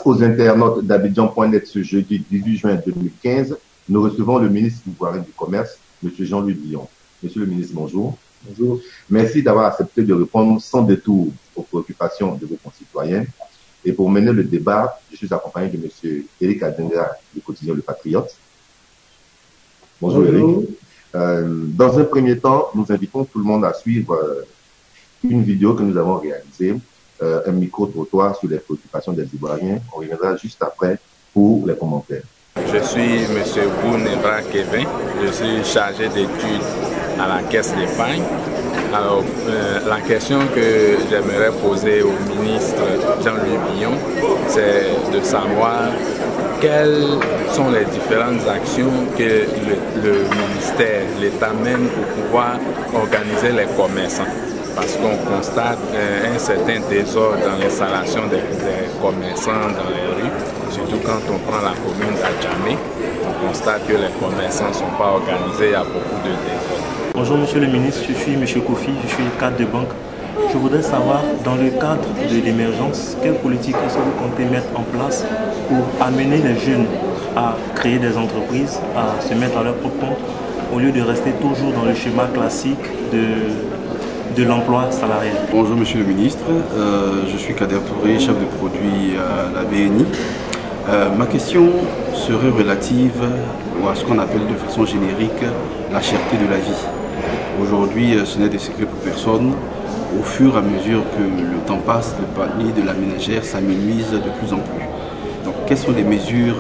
aux internautes d'Abidjan.net ce jeudi 18 juin 2015, nous recevons le ministre ivoirien du Commerce, M. Jean-Louis Billon. Monsieur le ministre, bonjour. Bonjour. Merci d'avoir accepté de répondre sans détour aux préoccupations de vos concitoyens. Et pour mener le débat, je suis accompagné de M. Eric Adenga du quotidien Le Patriote. Bonjour, Eric. Dans un premier temps, nous invitons tout le monde à suivre une vidéo que nous avons réalisée, un micro-trottoir sur les préoccupations des Ivoiriens. On reviendra juste après pour les commentaires. Je suis M. Bounebra Kevin, je suis chargé d'études à la Caisse d'épargne. Alors, la question que j'aimerais poser au ministre Jean-Louis Billon, c'est de savoir quelles sont les différentes actions que le ministère, l'État mène pour pouvoir organiser les commerçants. Parce qu'on constate un certain désordre dans l'installation des commerçants dans les rues, surtout quand on prend la commune d'Adjamé, on constate que les commerçants ne sont pas organisés, il y a beaucoup de désordre. Bonjour Monsieur le ministre, je suis M. Kofi, je suis cadre de banque. Je voudrais savoir, dans le cadre de l'émergence, quelle politique est-ce que vous comptez mettre en place pour amener les jeunes à créer des entreprises, à se mettre à leur propre compte, au lieu de rester toujours dans le schéma classique de l'emploi salarié. Bonjour Monsieur le ministre, je suis Kader Touré, chef de produit à la BNI. Ma question serait relative à ce qu'on appelle de façon générique la cherté de la vie. Aujourd'hui, ce n'est des secrets pour personne. Au fur et à mesure que le temps passe, le panier de la ménagère s'amenuise de plus en plus. Donc, quelles sont les mesures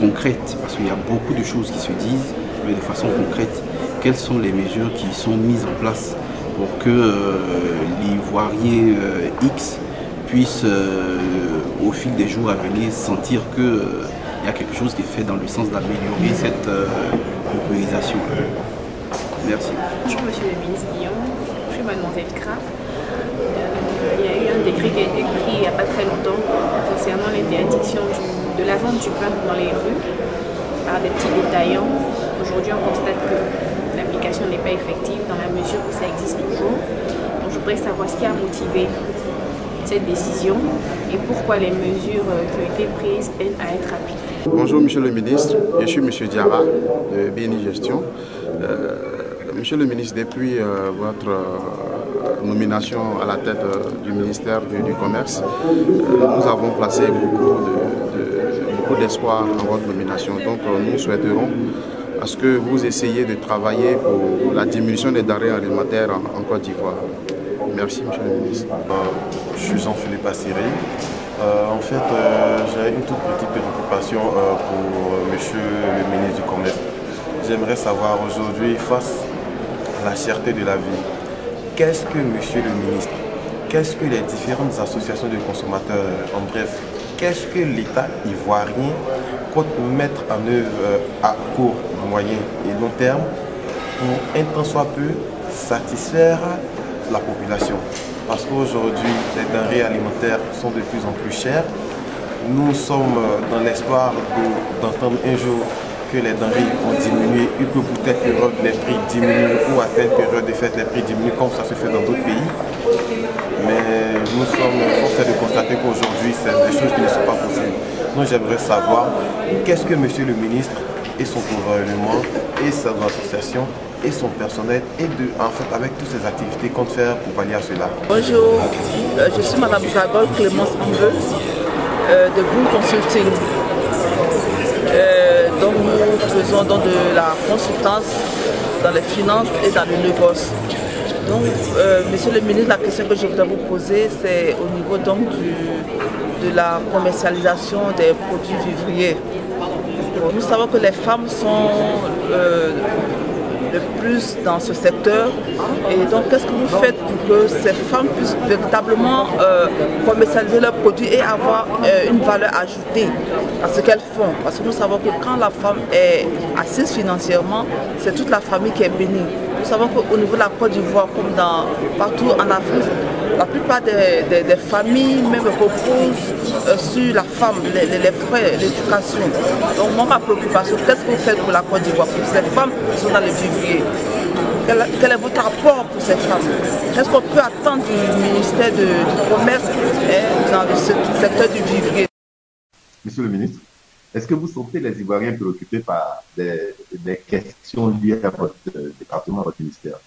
concrètes? Parce qu'il y a beaucoup de choses qui se disent, mais de façon concrète, quelles sont les mesures qui sont mises en place pour que l'Ivoirien X puisse, au fil des jours à venir, sentir qu'il y a quelque chose qui est fait dans le sens d'améliorer cette mobilisation. Merci. Bonjour Monsieur le ministre Billon, je suis mademoiselle Kraft. Il y a eu un décret qui a été pris il n'y a pas très longtemps concernant l'interdiction de la vente du pain dans les rues par des petits détaillants. Aujourd'hui, on constate que l'application n'est pas effective dans la mesure où ça existe toujours. Donc, je voudrais savoir ce qui a motivé cette décision et pourquoi les mesures qui ont été prises peinent à être appliquées. Bonjour Monsieur le ministre, je suis Monsieur Diarra de BNI Gestion. Monsieur le ministre, depuis votre nomination à la tête du ministère du Commerce, nous avons placé beaucoup d'espoir en votre nomination. Donc nous souhaiterons à ce que vous essayiez de travailler pour la diminution des denrées alimentaires en Côte d'Ivoire. Merci Monsieur le ministre. Je suis Jean-Philippe Assiré. En fait, j'ai une toute petite préoccupation pour Monsieur le ministre du Commerce. J'aimerais savoir aujourd'hui, face à la cherté de la vie, qu'est-ce que Monsieur le ministre, qu'est-ce que les différentes associations de consommateurs, en bref, qu'est-ce que l'État ivoirien compte mettre en œuvre à court, moyen et long terme pour un tant soit peu satisfaire la population? Parce qu'aujourd'hui, les denrées alimentaires sont de plus en plus chères. Nous sommes dans l'espoir d'entendre un jour que les denrées vont diminuer et que pour telle période les prix diminuent ou à telle période de fait les prix diminuent comme ça se fait dans d'autres pays. Mais nous sommes forcés de constater qu'aujourd'hui c'est des choses qui ne sont pas possibles. Donc j'aimerais savoir qu'est-ce que Monsieur le ministre et son gouvernement et son association et son personnel et en fait avec toutes ces activités compte faire pour pallier à cela. Bonjour, je suis Madame Zagol Clémence Ambeu de Boom Consulting. Donc nous faisons donc de la consultance dans les finances et dans le négoce. Donc Monsieur le ministre, la question que je voudrais vous poser, c'est au niveau donc de la commercialisation des produits vivriers. Nous savons que les femmes sont le plus dans ce secteur. Et donc, qu'est-ce que vous faites pour que ces femmes puissent véritablement commercialiser leurs produits et avoir une valeur ajoutée à ce qu'elles font? Parce que nous savons que quand la femme est assise financièrement, c'est toute la famille qui est bénie. Nous savons qu'au niveau de la Côte d'Ivoire, comme partout en Afrique, la plupart des familles même reposent sur la femme, les frais, l'éducation. Donc moi, ma préoccupation, qu'est-ce que vous faites pour la Côte d'Ivoire, pour ces femmes qui sont dans les vivriers? Quel est votre rapport pour ces femmes? Est-ce qu'on peut attendre du ministère du Commerce dans le secteur du vivrier? Monsieur le ministre, est-ce que vous sentez les Ivoiriens préoccupés par des questions liées à votre département, à votre ministère?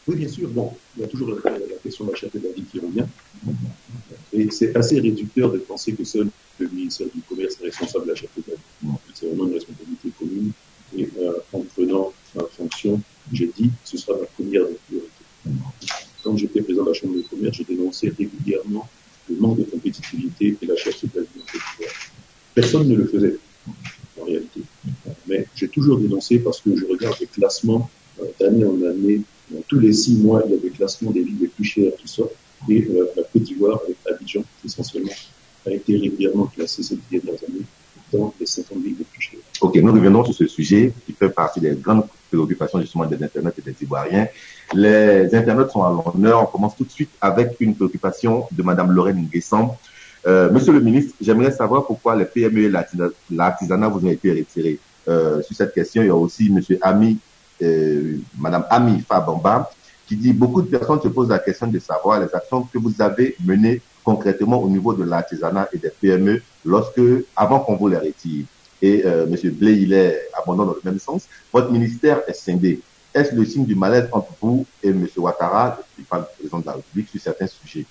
Oui, bien sûr. Bon, il y a toujours la question de la cherté de la vie qui revient. Et c'est assez réducteur de penser que seul le ministère du Commerce est responsable de la cherté de la vie. C'est vraiment une responsabilité commune. Et en prenant ma fonction, j'ai dit que ce sera ma première priorité. Quand j'étais président de la Chambre de commerce, j'ai dénoncé régulièrement le manque de compétitivité et la cherté de la vie en Côte d'Ivoire. Personne ne le faisait, en réalité. Mais j'ai toujours dénoncé parce que je regarde les classements d'année en année. Tous les 6 mois, il y a des classements des villes les plus chères qui sortent. Et la Côte d'Ivoire, avec Abidjan, essentiellement, a été régulièrement classée ces dernières années dans les 50 villes les plus chères. Ok, nous reviendrons sur ce sujet qui fait partie des grandes préoccupations justement des internautes et des Ivoiriens. Les internautes sont à l'honneur. On commence tout de suite avec une préoccupation de Mme Lorraine Nguessan. Monsieur le ministre, j'aimerais savoir pourquoi les PME et l'artisanat vous ont été retirés. Sur cette question, il y a aussi Monsieur Ami, Madame Ami Fabamba, qui dit beaucoup de personnes se posent la question de savoir les actions que vous avez menées concrètement au niveau de l'artisanat et des PME avant qu'on vous les retire. Et Monsieur Blé, il est abondant dans le même sens. Votre ministère est scindé. Est-ce le signe du malaise entre vous et Monsieur Ouattara, le président de la République, sur certains sujets?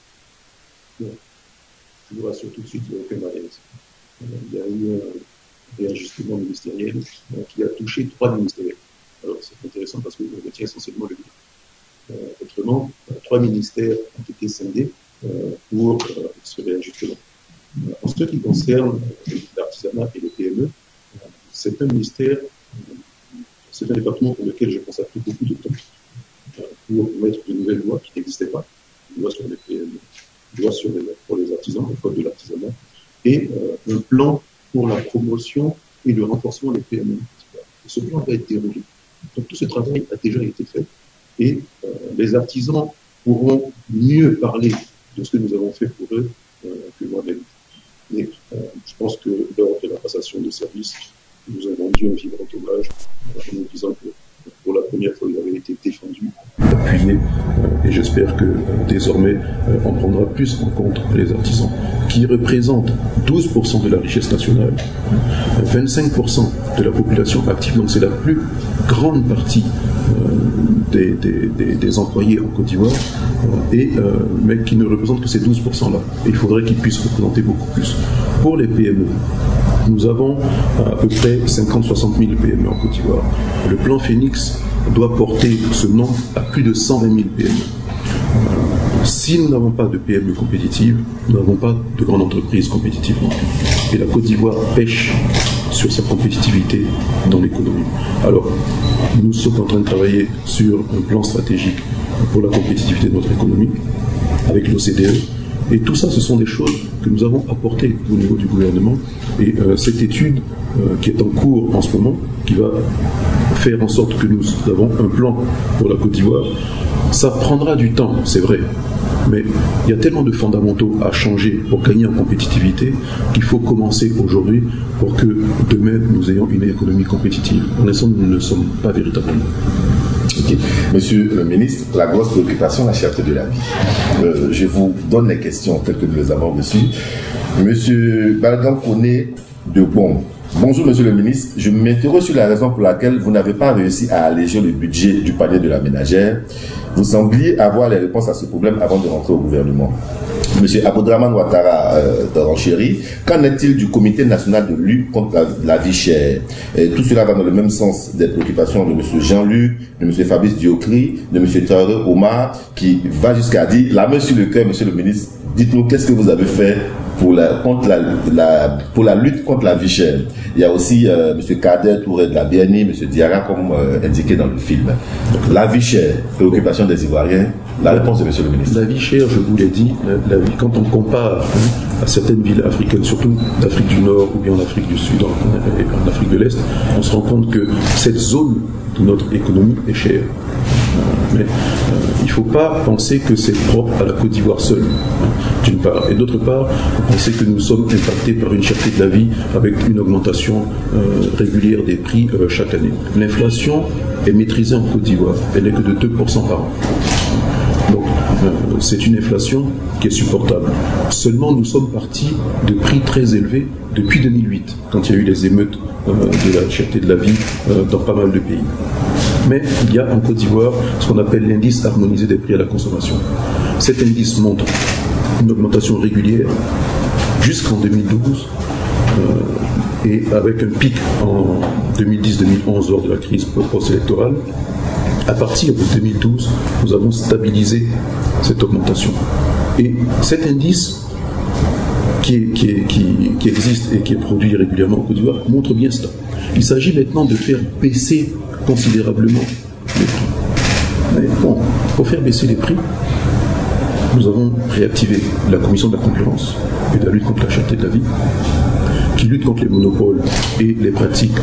Non. Je vous rassure tout de suite, il n'y a aucun malaise. Il y a eu un réajustement ministériel qui a touché 3 ministères. Alors c'est intéressant parce qu'on retient essentiellement le bilan. Autrement, 3 ministères ont été scindés pour ce réajustement. En ce qui concerne l'artisanat et les PME, c'est un ministère, c'est un département pour lequel j'ai consacré beaucoup de temps pour mettre de nouvelles lois qui n'existaient pas, une loi sur les PME, une loi pour les artisans, le code de l'artisanat, et un plan pour la promotion et le renforcement des PME. Ce plan va être déroulé. Donc tout ce travail a déjà été fait et les artisans pourront mieux parler de ce que nous avons fait pour eux que moi-même. Et je pense que lors de la passation de services, nous avons rendu un vibrant hommage en nous disant que pour la première fois, il avait été défendu. Appuyé, et j'espère que désormais on prendra plus en compte les artisans qui représentent 12% de la richesse nationale, 25% de la population active, donc c'est la plus grande partie des employés en Côte d'Ivoire, mais qui ne représentent que ces 12%-là. Et il faudrait qu'ils puissent représenter beaucoup plus. Pour les PME, nous avons à peu près 50-60 000 PME en Côte d'Ivoire. Le plan Phoenix doit porter ce nombre à plus de 120 000 PME. Si nous n'avons pas de PME compétitives, nous n'avons pas de grandes entreprises compétitives non plus. Et la Côte d'Ivoire pêche sur sa compétitivité dans l'économie. Alors, nous sommes en train de travailler sur un plan stratégique pour la compétitivité de notre économie avec l'OCDE. Et tout ça, ce sont des choses que nous avons apportées au niveau du gouvernement. Et cette étude qui est en cours en ce moment, qui va faire en sorte que nous avons un plan pour la Côte d'Ivoire, ça prendra du temps, c'est vrai. Mais il y a tellement de fondamentaux à changer pour gagner en compétitivité qu'il faut commencer aujourd'hui pour que demain nous ayons une économie compétitive. Pour l'instant, nous ne le sommes pas véritablement. Okay. Monsieur le ministre, la grosse préoccupation, la cherté de la vie. Je vous donne les questions telles que nous les avons reçues. Monsieur Balgan Kone de Bon. Bonjour Monsieur le ministre, je m'interroge sur la raison pour laquelle vous n'avez pas réussi à alléger le budget du panier de la ménagère. Vous sembliez avoir les réponses à ce problème avant de rentrer au gouvernement. Monsieur Aboudraman Ouattara d'Oranchéry, qu'en est-il du comité national de lutte contre la vie chère? Et tout cela va dans le même sens des préoccupations de monsieur Jean-Luc, de monsieur Fabrice Diocry, de monsieur Traoré Omar, qui va jusqu'à dire, la main sur le cœur, monsieur le ministre, dites-nous qu'est-ce que vous avez fait pour la lutte contre la vie chère. Il y a aussi M. Kader Touré de la BNI, M. Diarra, comme indiqué dans le film. Donc, la vie chère, préoccupation des Ivoiriens, la réponse de M. le ministre. La vie chère, je vous l'ai dit, quand on compare à certaines villes africaines, surtout d'Afrique du Nord ou bien en Afrique du Sud et en Afrique de l'Est, on se rend compte que cette zone de notre économie est chère. Mais il ne faut pas penser que c'est propre à la Côte d'Ivoire seule, d'une part. Et d'autre part, penser que nous sommes impactés par une cherté de la vie avec une augmentation régulière des prix chaque année. L'inflation est maîtrisée en Côte d'Ivoire. Elle n'est que de 2% par an. Donc c'est une inflation qui est supportable. Seulement nous sommes partis de prix très élevés depuis 2008, quand il y a eu les émeutes de la cherté de la vie dans pas mal de pays. Mais il y a en Côte d'Ivoire ce qu'on appelle l'indice harmonisé des prix à la consommation. Cet indice montre une augmentation régulière jusqu'en 2012 et avec un pic en 2010-2011 lors de la crise post-électorale. À partir de 2012, nous avons stabilisé cette augmentation. Et cet indice qui existe et qui est produit régulièrement en Côte d'Ivoire montre bien cela. Il s'agit maintenant de faire baisser considérablement les prix. Mais bon, pour faire baisser les prix, nous avons réactivé la Commission de la concurrence et de la lutte contre la cherté de la vie, qui lutte contre les monopoles et les pratiques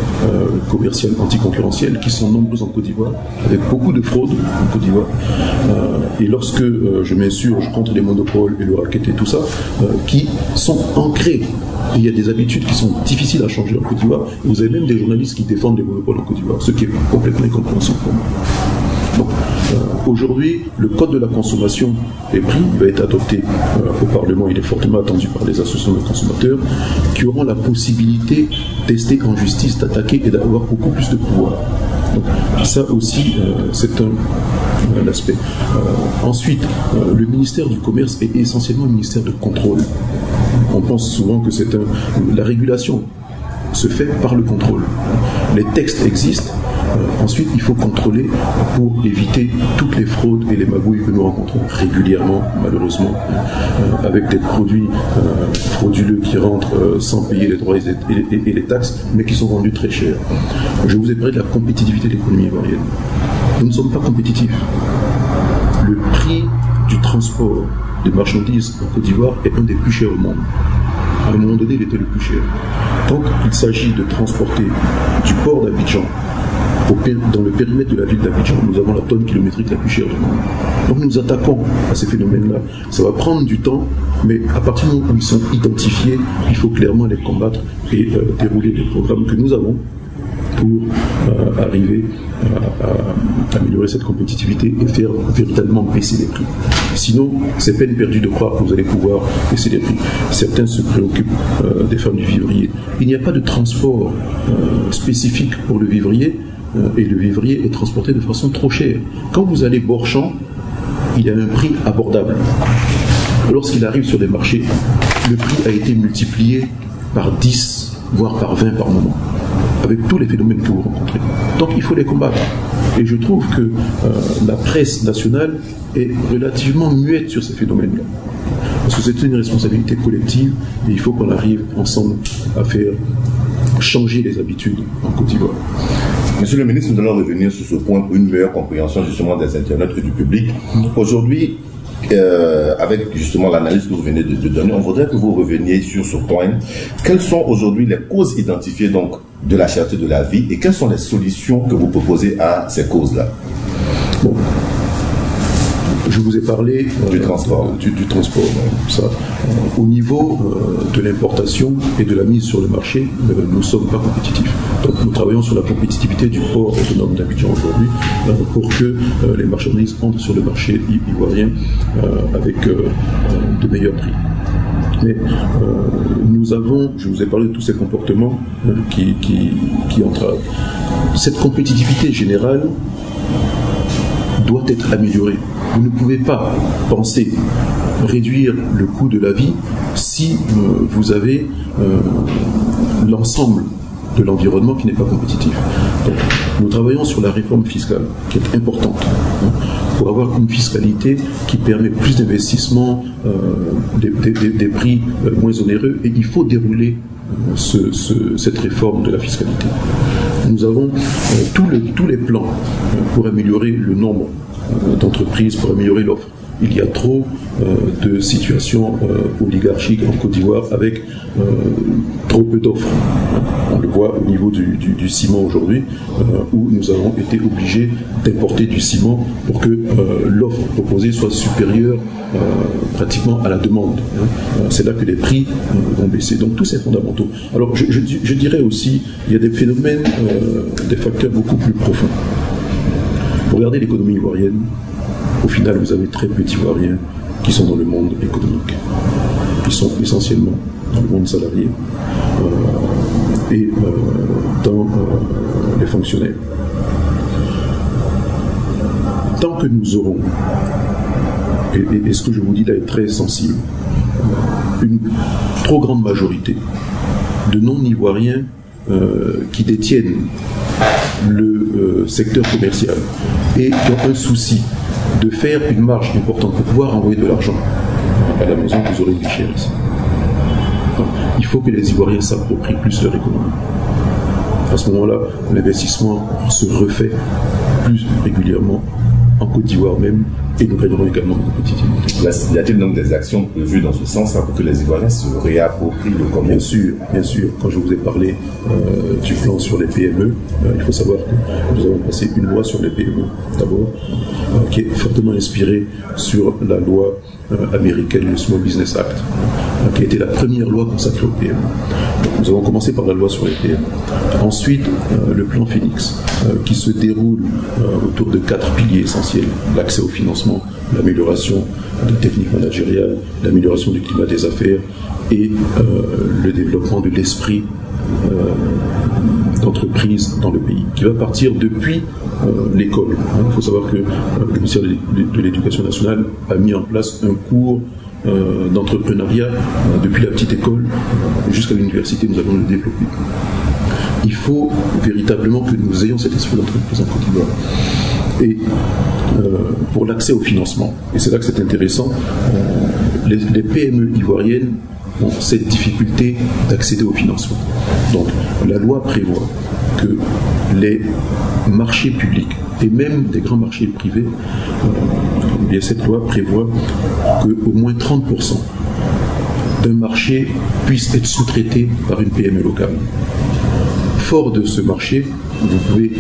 commerciales anticoncurrentielles qui sont nombreuses en Côte d'Ivoire, avec beaucoup de fraudes en Côte d'Ivoire. Et lorsque je m'insurge contre les monopoles et le racket et tout ça, qui sont ancrés, et il y a des habitudes qui sont difficiles à changer en Côte d'Ivoire, vous avez même des journalistes qui défendent les monopoles en Côte d'Ivoire, ce qui est complètement incompréhensible pour moi. Donc, aujourd'hui, le code de la consommation des prix va être adopté au Parlement. Il est fortement attendu par les associations de consommateurs qui auront la possibilité de tester en justice, d'attaquer et d'avoir beaucoup plus de pouvoir. Donc, ça aussi, c'est un aspect. Ensuite, le ministère du Commerce est essentiellement un ministère de contrôle. On pense souvent que la régulation se fait par le contrôle. Les textes existent. Ensuite, il faut contrôler pour éviter toutes les fraudes et les magouilles que nous rencontrons régulièrement, malheureusement, avec des produits frauduleux qui rentrent sans payer les droits et les taxes, mais qui sont vendus très cher. Je vous ai parlé de la compétitivité de l'économie ivoirienne. Nous ne sommes pas compétitifs. Le prix du transport de marchandises en Côte d'Ivoire est un des plus chers au monde. À un moment donné, il était le plus cher. Quand il s'agit de transporter du port d'Abidjan dans le périmètre de la ville d'Abidjan, nous avons la tonne kilométrique la plus chère du monde. Donc nous attaquons à ces phénomènes-là. Ça va prendre du temps, mais à partir du moment où ils sont identifiés, il faut clairement les combattre et dérouler les programmes que nous avons pour arriver à améliorer cette compétitivité et faire véritablement baisser les prix. Sinon, c'est peine perdue de croire que vous allez pouvoir baisser les prix. Certains se préoccupent des femmes du vivrier. Il n'y a pas de transport spécifique pour le vivrier, et le vivrier est transporté de façon trop chère. Quand vous allez Bord-Champ, il y a un prix abordable. Lorsqu'il arrive sur les marchés, le prix a été multiplié par 10, voire par 20 par moment, avec tous les phénomènes que vous rencontrez. Donc il faut les combattre. Et je trouve que la presse nationale est relativement muette sur ces phénomènes-là. Parce que c'est une responsabilité collective et il faut qu'on arrive ensemble à faire changer les habitudes en Côte d'Ivoire. Monsieur le ministre, nous allons revenir sur ce point pour une meilleure compréhension justement des internautes et du public. Aujourd'hui, avec justement l'analyse que vous venez de donner, on voudrait que vous reveniez sur ce point. Quelles sont aujourd'hui les causes identifiées donc de la cherté de la vie et quelles sont les solutions que vous proposez à ces causes-là? Bon. Je vous ai parlé du transport. Du transport. Ça, au niveau de l'importation et de la mise sur le marché, nous ne sommes pas compétitifs. Donc nous travaillons sur la compétitivité du port autonome d'Abidjan aujourd'hui pour que les marchandises entrent sur le marché ivoirien avec de meilleurs prix. Mais nous avons, je vous ai parlé de tous ces comportements qui entravent. Cette compétitivité générale doit être améliorée. Vous ne pouvez pas penser réduire le coût de la vie si vous avez l'ensemble de l'environnement qui n'est pas compétitif. Donc, nous travaillons sur la réforme fiscale, qui est importante, pour avoir une fiscalité qui permet plus d'investissements, des prix moins onéreux, et il faut dérouler cette réforme de la fiscalité. Nous avons tous les plans pour améliorer le nombre d'entreprises, pour améliorer l'offre. Il y a trop de situations oligarchiques en Côte d'Ivoire avec trop peu d'offres. On le voit au niveau du ciment aujourd'hui, où nous avons été obligés d'importer du ciment pour que l'offre proposée soit supérieure pratiquement à la demande. C'est là que les prix vont baisser. Donc tous ces fondamentaux. Alors je dirais aussi, il y a des phénomènes, des facteurs beaucoup plus profonds. Regardez l'économie ivoirienne. Au final, vous avez très peu d'Ivoiriens qui sont dans le monde économique. Ils sont essentiellement dans le monde salarié et dans les fonctionnaires. Tant que nous aurons, et ce que je vous dis là est très sensible, une trop grande majorité de non-ivoiriens qui détiennent le secteur commercial et qui ont un souci de faire une marge importante pour pouvoir envoyer de l'argent à la maison, vous aurez une richesse. Il faut que les Ivoiriens s'approprient plus leur économie. À ce moment-là, l'investissement se refait plus régulièrement en Côte d'Ivoire même, et nous gagnerons également en compétitivité. Y a-t-il donc des actions prévues dans ce sens pour que les Ivoiriens se réapproprient le commerce? Bien sûr. Quand je vous ai parlé du plan sur les PME, il faut savoir que nous avons passé une loi sur les PME, d'abord, qui est fortement inspirée sur la loi américaine, le Small Business Act, qui a été la première loi consacrée aux PME. Donc, nous avons commencé par la loi sur les PME. Ensuite, le plan Phoenix, qui se déroule autour de 4 piliers essentiels: l'accès au financement, l'amélioration des techniques managériales, l'amélioration du climat des affaires et le développement de l'esprit d'entreprise dans le pays, qui va partir depuis l'école. Il faut savoir que le ministère de l'Éducation nationale a mis en place un cours d'entrepreneuriat depuis la petite école jusqu'à l'université. Nous allons le développer. Il faut véritablement que nous ayons cet esprit d'entreprise en Côte d'Ivoire. Et pour l'accès au financement, et c'est là que c'est intéressant, les PME ivoiriennes ont cette difficulté d'accéder au financement. Donc la loi prévoit que les marchés publics et même des grands marchés privés, bien cette loi prévoit qu'au moins 30% d'un marché puisse être sous-traité par une PME locale. Fort de ce marché, vous pouvez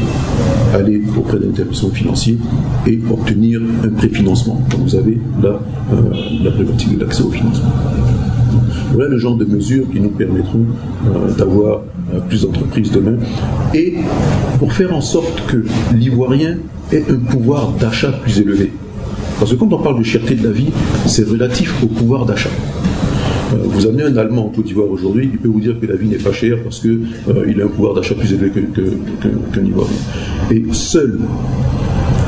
aller auprès d'un établissement financier et obtenir un préfinancement. Donc vous avez là la prérogative d'accès au financement. Voilà le genre de mesures qui nous permettront d'avoir plus d'entreprises demain et pour faire en sorte que l'Ivoirien ait un pouvoir d'achat plus élevé. Parce que quand on parle de cherté de la vie, c'est relatif au pouvoir d'achat. Vous amenez un Allemand en Côte d'Ivoire aujourd'hui, il peut vous dire que la vie n'est pas chère parce qu'il a un pouvoir d'achat plus élevé qu'un Ivoirien. Et seule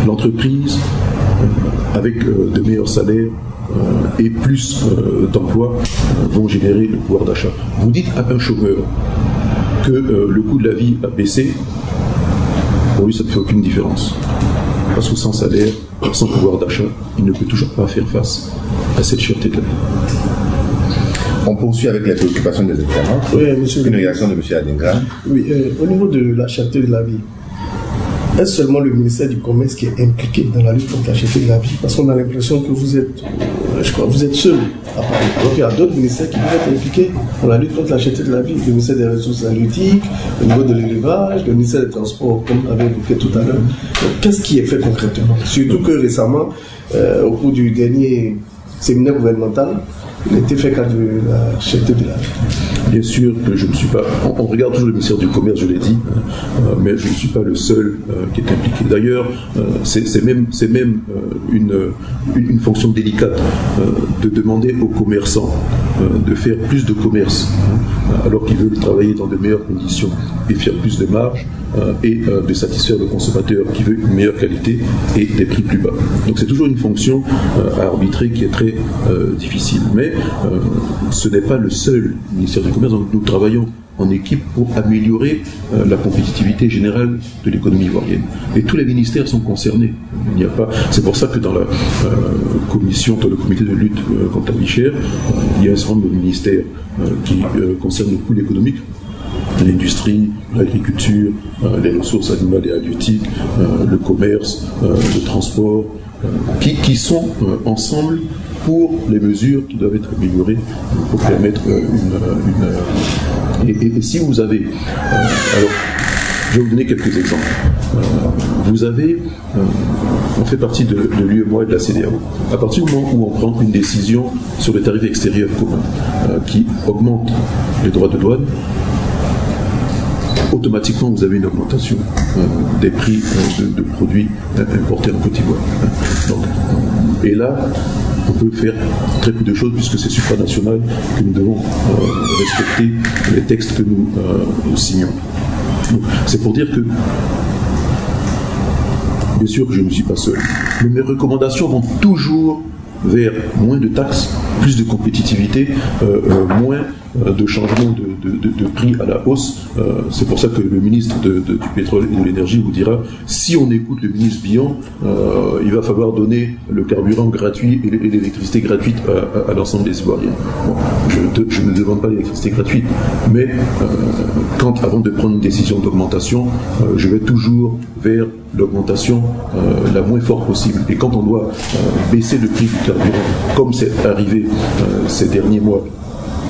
l'entreprise, avec de meilleurs salaires et plus d'emplois, vont générer le pouvoir d'achat. Vous dites à un chômeur que le coût de la vie a baissé, pour lui ça ne fait aucune différence. Parce que sans salaire, sans pouvoir d'achat, il ne peut toujours pas faire face à cette cherté de la vie. On poursuit avec les préoccupations des examens. Oui, monsieur. Une réaction de M. Adingra. Oui, au niveau de la cherté de la vie, est-ce seulement le ministère du Commerce qui est impliqué dans la lutte contre la cherté de la vie? Parce qu'on a l'impression que vous êtes, vous êtes seul à Paris. Donc il y a d'autres ministères qui peuvent être impliqués dans la lutte contre la cherté de la vie. Le ministère des Ressources halieutiques, le niveau de l'élevage, le ministère des Transports, comme on avait évoqué tout à l'heure. Qu'est-ce qui est fait concrètement? Surtout que récemment, au cours du dernier séminaire gouvernemental, il a été fait cas de la cherté de la vie. Bien sûr que je ne suis pas... On regarde toujours le ministère du Commerce, je l'ai dit, mais je ne suis pas le seul qui est impliqué. D'ailleurs, c'est même une fonction délicate de demander aux commerçants de faire plus de commerce, alors qu'ils veulent travailler dans de meilleures conditions et faire plus de marge, et de satisfaire le consommateur qui veut une meilleure qualité et des prix plus bas. Donc c'est toujours une fonction à arbitrer qui est très difficile. Mais ce n'est pas le seul ministère du Commerce. Donc, nous travaillons en équipe pour améliorer la compétitivité générale de l'économie ivoirienne. Et tous les ministères sont concernés. Il n'y a pas. C'est pour ça que dans la commission, dans le comité de lutte contre la vie chère, il y a un certain nombre de ministères qui concernent le coût économique, l'industrie, l'agriculture, les ressources animales et halieutiques, le commerce, le transport, qui sont ensemble pour les mesures qui doivent être améliorées pour permettre Et si vous avez... alors, je vais vous donner quelques exemples. Vous avez... on fait partie de l'UEMOA et de la CEDEAO. À partir du moment où on prend une décision sur les tarifs extérieurs communs qui augmente les droits de douane, automatiquement vous avez une augmentation des prix de produits importés en Côte d'Ivoire. Et là, on peut faire très peu de choses puisque c'est supranational que nous devons respecter les textes que nous signons. C'est pour dire que, bien sûr que je ne suis pas seul, mais mes recommandations vont toujours vers moins de taxes, plus de compétitivité, moins de changement de prix à la hausse. C'est pour ça que le ministre du pétrole et de l'énergie vous dira, si on écoute le ministre Bion, il va falloir donner le carburant gratuit et l'électricité gratuite à l'ensemble des Ivoiriens. Bon, je ne demande pas l'électricité gratuite, mais avant de prendre une décision d'augmentation, je vais toujours vers l'augmentation la moins forte possible. Et quand on doit baisser le prix du carburant, comme c'est arrivé ces derniers mois,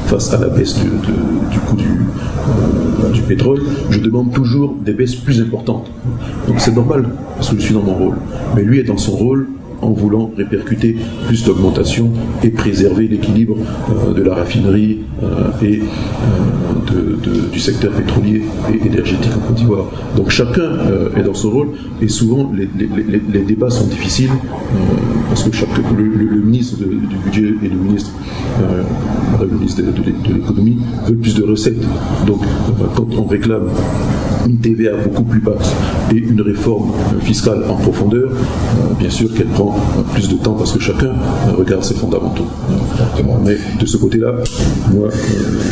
face à la baisse du coût du pétrole, je demande toujours des baisses plus importantes. Donc c'est normal, parce que je suis dans mon rôle. Mais lui est dans son rôle en voulant répercuter plus d'augmentation et préserver l'équilibre de la raffinerie et du secteur pétrolier et énergétique en Côte d'Ivoire. Donc chacun est dans son rôle et souvent les débats sont difficiles parce que le ministre du budget et le ministre de l'économie veulent plus de recettes. Donc quand on réclame une TVA beaucoup plus basse et une réforme fiscale en profondeur, bien sûr qu'elle prend plus de temps parce que chacun regarde ses fondamentaux. Mais de ce côté-là, moi,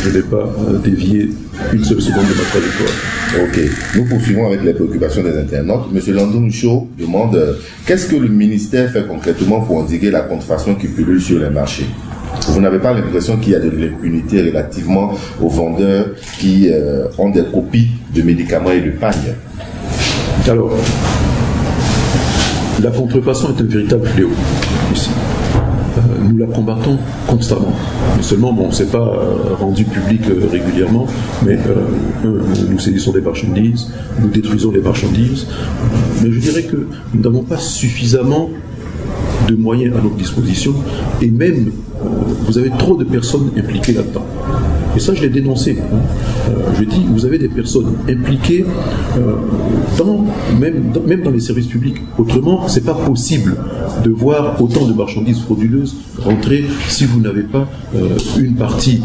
je n'ai pas dévié une seule seconde de ma trajectoire. Ok. Nous poursuivons avec les préoccupations des internautes. Monsieur Landon Chaud demande qu'est-ce que le ministère fait concrètement pour endiguer la contrefaçon qui pullule sur les marchés? Vous n'avez pas l'impression qu'il y a de l'impunité relativement aux vendeurs qui ont des copies de médicaments et de pagnes? Alors, la contrefaçon est un véritable fléau ici. Nous la combattons constamment. Mais seulement, bon, c'est pas rendu public régulièrement, mais nous saisissons des marchandises, nous détruisons les marchandises. Mais je dirais que nous n'avons pas suffisamment de moyens à notre disposition, et même vous avez trop de personnes impliquées là-dedans. Et ça, je l'ai dénoncé. Je dis, vous avez des personnes impliquées même dans les services publics. Autrement, c'est pas possible de voir autant de marchandises frauduleuses rentrer si vous n'avez pas une partie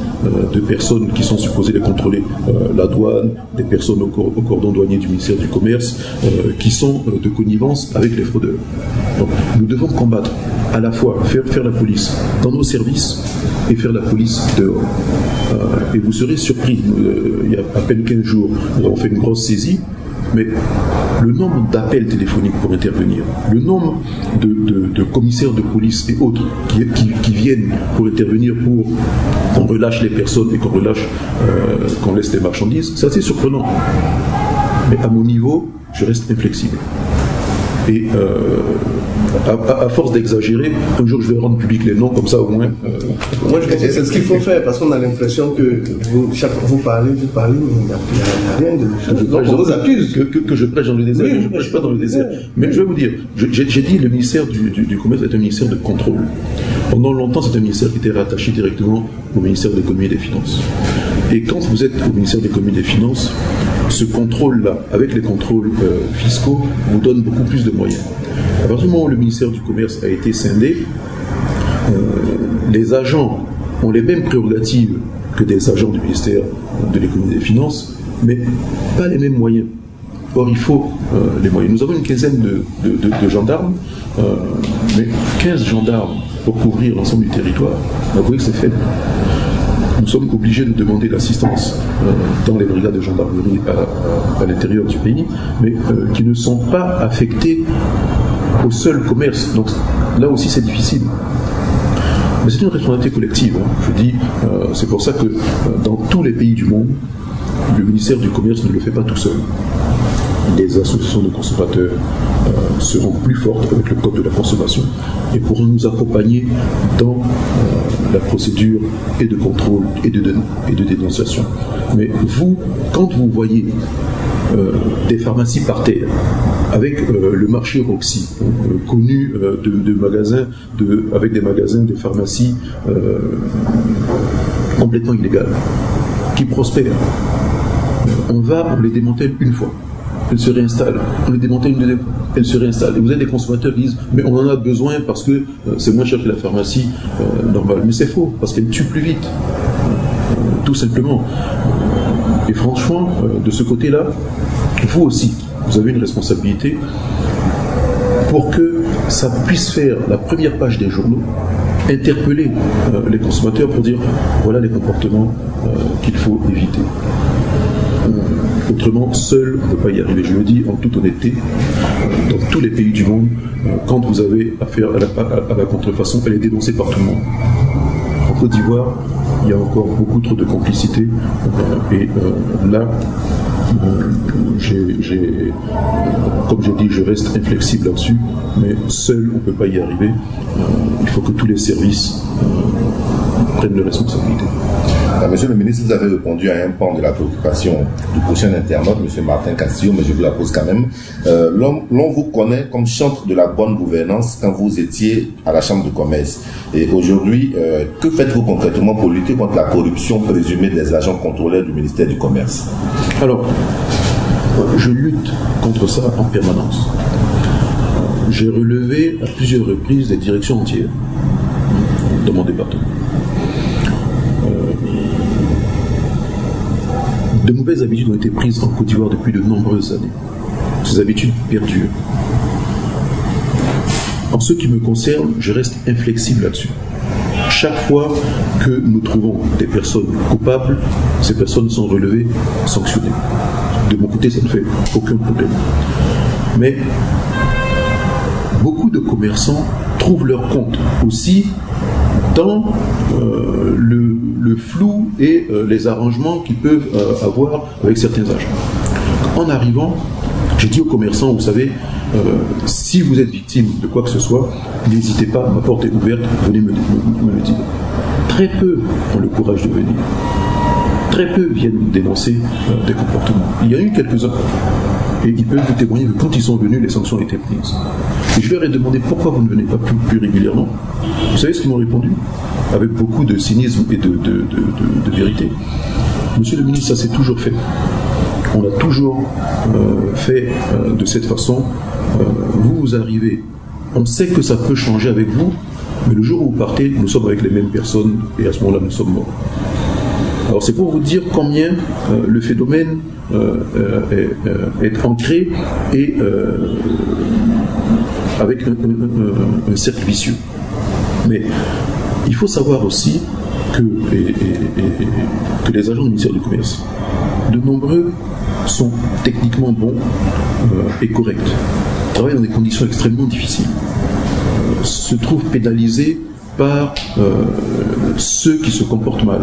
de personnes qui sont supposées les contrôler, la douane, des personnes au cordon douanier du ministère du Commerce, qui sont de connivence avec les fraudeurs. Donc, nous devons combattre à la fois faire la police dans nos services et faire la police dehors. Et vous serez surpris, il y a à peine 15 jours, nous avons fait une grosse saisie, mais le nombre d'appels téléphoniques pour intervenir, le nombre de commissaires de police et autres qui viennent pour intervenir pour qu'on relâche les personnes et qu'on laisse les marchandises, c'est assez surprenant. Mais à mon niveau, je reste inflexible. Et à force d'exagérer, un jour je vais rendre public les noms, comme ça au moins. Moi je pense que c'est ce qu'il faut faire, parce qu'on a l'impression que vous parlez, mais il n'y a rien de chose. Donc on vous accuse. Que je prêche dans le désert, je ne prêche pas dans le désert. Mais je vais vous dire, j'ai dit le ministère du Commerce est un ministère de contrôle. Pendant longtemps, c'est un ministère qui était rattaché directement au ministère de l'Économie et des Finances. Et quand vous êtes au ministère de l'Économie et des Finances, ce contrôle-là, avec les contrôles fiscaux, vous donne beaucoup plus de moyens. À partir du moment où le ministère du Commerce a été scindé, les agents ont les mêmes prérogatives que des agents du ministère de l'Économie et des Finances, mais pas les mêmes moyens. Or, il faut les moyens. Nous avons une quinzaine de gendarmes, mais 15 gendarmes pour couvrir l'ensemble du territoire, vous voyez que c'est faible. Nous sommes obligés de demander l'assistance dans les brigades de gendarmerie à l'intérieur du pays, mais qui ne sont pas affectés au seul commerce. Donc là aussi c'est difficile. Mais c'est une responsabilité collective. Je dis, c'est pour ça que dans tous les pays du monde, le ministère du Commerce ne le fait pas tout seul. Les associations de consommateurs seront plus fortes avec le code de la consommation et pourront nous accompagner dans la procédure et de contrôle et de dénonciation. Mais vous, quand vous voyez des pharmacies par terre, avec le marché Roxy, connu de magasins, avec des magasins de pharmacie complètement illégales, qui prospèrent, On les démantèle une fois. Elles se réinstallent. On les démantèle une deuxième fois. Elles se réinstallent. Et vous avez des consommateurs qui disent mais on en a besoin parce que c'est moins cher que la pharmacie normale. Mais c'est faux, parce qu'elles tuent plus vite. Tout simplement. Et franchement, de ce côté-là, vous aussi, vous avez une responsabilité pour que ça puisse faire la première page des journaux, interpeller les consommateurs pour dire voilà les comportements qu'il faut éviter. Autrement, seul, on ne peut pas y arriver. Je le dis en toute honnêteté, dans tous les pays du monde, quand vous avez affaire à la contrefaçon, elle est dénoncée par tout le monde. En Côte d'Ivoire, il y a encore beaucoup trop de complicité. Et là, comme j'ai dit, je reste inflexible là-dessus, mais seul, on ne peut pas y arriver. Il faut que tous les services prennent leurs responsabilités. Monsieur le ministre, vous avez répondu à un pan de la préoccupation du prochain internaute, M. Martin Castillo, mais je vous la pose quand même. L'on vous connaît comme chantre de la bonne gouvernance quand vous étiez à la Chambre de commerce. Et aujourd'hui, que faites-vous concrètement pour lutter contre la corruption présumée des agents contrôleurs du ministère du Commerce? Alors, je lutte contre ça en permanence. J'ai relevé à plusieurs reprises des directions entières dans mon département. De mauvaises habitudes ont été prises en Côte d'Ivoire depuis de nombreuses années. Ces habitudes perdurent. En ce qui me concerne, je reste inflexible là-dessus. Chaque fois que nous trouvons des personnes coupables, ces personnes sont relevées, sanctionnées. De mon côté, ça ne fait aucun problème. Mais beaucoup de commerçants trouvent leur compte aussi dans le flou et les arrangements qu'ils peuvent avoir avec certains agents. En arrivant, j'ai dit aux commerçants, vous savez, si vous êtes victime de quoi que ce soit, n'hésitez pas, ma porte est ouverte, venez me le dire. Très peu ont le courage de venir. Très peu viennent dénoncer des comportements. Il y a eu quelques-uns. Et ils peuvent vous témoigner que quand ils sont venus, les sanctions ont été prises. Et je leur ai demandé pourquoi vous ne venez pas plus régulièrement. Vous savez ce qu'ils m'ont répondu? Avec beaucoup de cynisme et de vérité. Monsieur le ministre, ça s'est toujours fait. On a toujours fait de cette façon. Vous arrivez, on sait que ça peut changer avec vous, mais le jour où vous partez, nous sommes avec les mêmes personnes et à ce moment-là, nous sommes morts. Alors c'est pour vous dire combien le phénomène est ancré et avec un cercle vicieux. Mais il faut savoir aussi que les agents du ministère du Commerce, de nombreux sont techniquement bons et corrects, travaillent dans des conditions extrêmement difficiles, se trouvent pénalisés par ceux qui se comportent mal.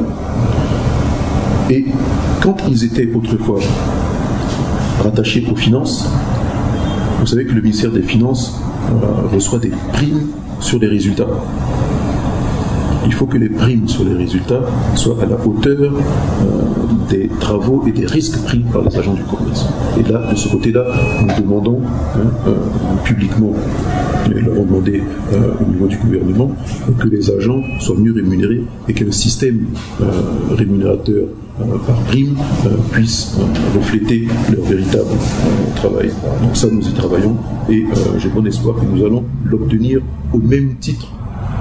Et quand ils étaient autrefois rattachés aux finances, vous savez que le ministère des Finances reçoit des primes sur les résultats. Il faut que les primes sur les résultats soient à la hauteur des travaux et des risques pris par les agents du commerce. Et là, de ce côté-là, nous demandons publiquement, nous l'avons demandé au niveau du gouvernement, que les agents soient mieux rémunérés et qu'un système rémunérateur par prime puisse refléter leur véritable travail. Donc ça, nous y travaillons et j'ai bon espoir que nous allons l'obtenir au même titre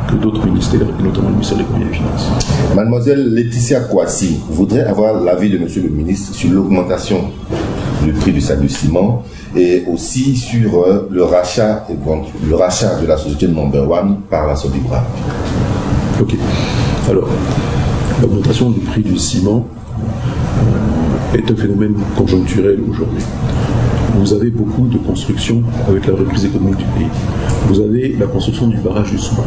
que d'autres ministères, et notamment le ministère de l'économie et des finances. Mademoiselle Laetitia Kouassi voudrait avoir l'avis de monsieur le ministre sur l'augmentation du prix du sac de ciment et aussi sur le rachat de la société Number One par la Sodibra. Ok. Alors, l'augmentation du prix du ciment est un phénomène conjoncturel aujourd'hui. Vous avez beaucoup de constructions avec la reprise économique du pays. Vous avez la construction du barrage du Soubra,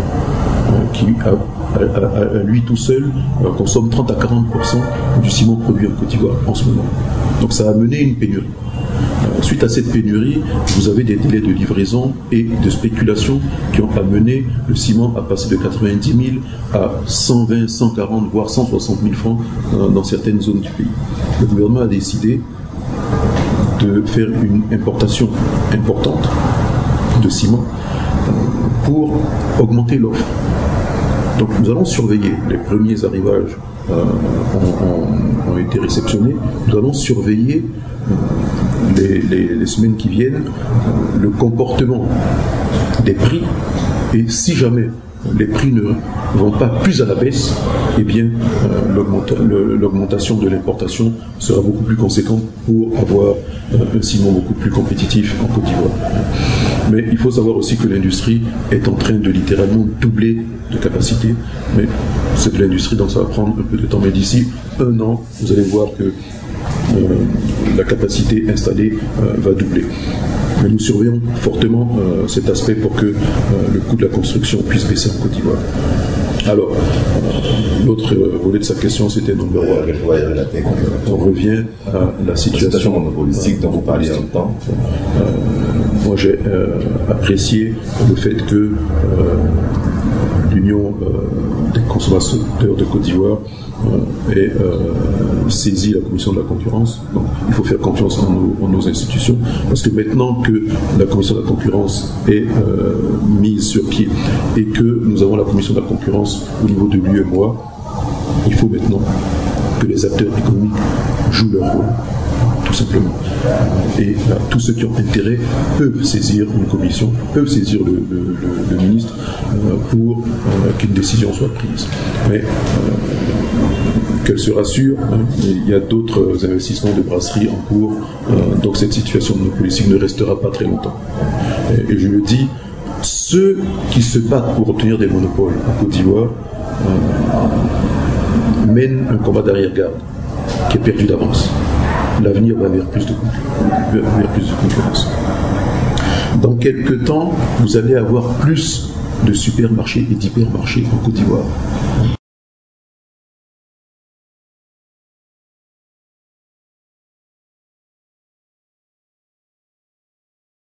qui à lui tout seul consomme 30 à 40% du ciment produit en Côte d'Ivoire en ce moment. Donc ça a mené une pénurie. Suite à cette pénurie, vous avez des délais de livraison et de spéculation qui ont amené le ciment à passer de 90 000 à 120, 140, voire 160 000 francs dans certaines zones du pays. Le gouvernement a décidé de faire une importation importante de ciment pour augmenter l'offre. Donc nous allons surveiller les premiers arrivages ont été réceptionnés. Nous allons surveiller les semaines qui viennent le comportement des prix, et si jamais les prix ne vont pas plus à la baisse, eh bien l'augmentation de l'importation sera beaucoup plus conséquente pour avoir un ciment beaucoup plus compétitif en Côte d'Ivoire. Mais il faut savoir aussi que l'industrie est en train de littéralement doubler de capacité, mais c'est de l'industrie, donc ça va prendre un peu de temps. Mais d'ici un an, vous allez voir que la capacité installée va doubler. Mais nous surveillons fortement cet aspect pour que le coût de la construction puisse baisser en Côte d'Ivoire. Alors, l'autre volet de sa question, c'était number one. On revient à la situation monopolistique dont vous parliez en même temps. Moi, j'ai apprécié le fait que l'Union des consommateurs de Côte d'Ivoire ait saisi la Commission de la concurrence. Donc, il faut faire confiance en nos institutions, parce que maintenant que la Commission de la concurrence est mise sur pied et que nous avons la Commission de la concurrence au niveau de l'UEMOA, il faut maintenant que les acteurs économiques jouent leur rôle, tout simplement. Et tous ceux qui ont intérêt peuvent saisir une commission, peuvent saisir le ministre pour qu'une décision soit prise. Mais qu'elle se rassure, il y a d'autres investissements de brasserie en cours, donc cette situation monopolistique ne restera pas très longtemps. Et je le dis, ceux qui se battent pour obtenir des monopoles en Côte d'Ivoire mènent un combat d'arrière-garde qui est perdu d'avance. L'avenir va vers plus de concurrence. Dans quelques temps, vous allez avoir plus de supermarchés et d'hypermarchés en Côte d'Ivoire.